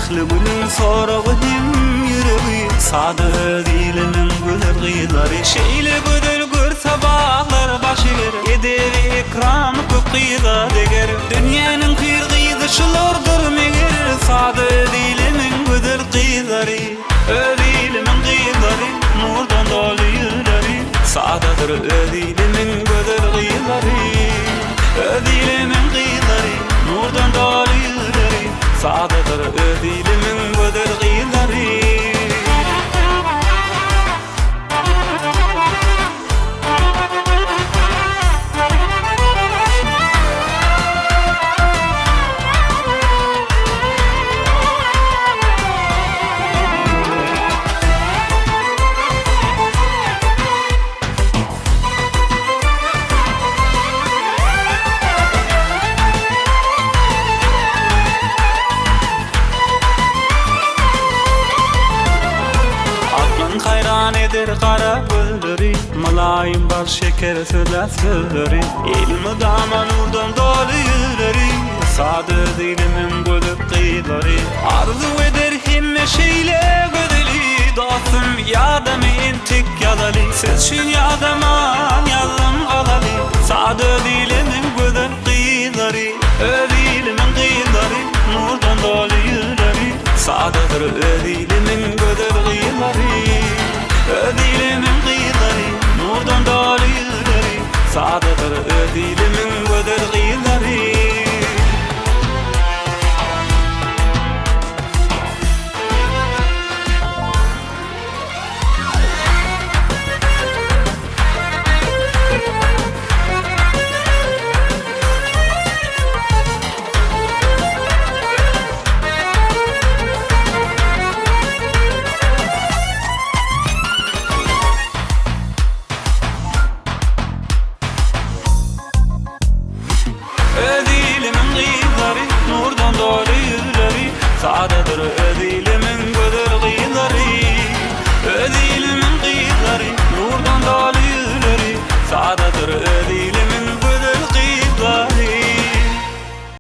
Şehlimiň soragynym ýüregi sady diliniň gözel gyýlary şeýle gözel gör sabahlar başyger eder ekran köp gyýda deger dünýäniň pir gyýdyşylardyr meger sady diliniň gözel gyýlary ödilimiň gyýlary nurdan doly ýürleri sadadyr ödilimiň gözel gyýlary ödilimiň gyýlary nurdan doly ýürleri sadadyr ödilimiň gözel gyýlary. Hayran eder kara gözleri Malayım bar şeker söler sözleri İlmi dama nurdan dolu yüreği Sade dilimin gödüp kıyıları Arzu eder himme şeyle gödeli Dostum yadamı intik yadalı Sesşin yadaman yazım alalı Sade dilimin gödüp kıyıları Ödilimin kıyıları Nurdan dolu yüreği Sadedir ödilimin gödüp kıyıları ödilimin gyýlary nurdan doly ýürleri sadadyr ödilimin gödel gyýlary. Ödilimin gyýlary nurdan doly ýürleri sadadyr ödilimin gödel gyýlary ödilimin gyýlary nurdan doly ýürleri sadadyr ödilimin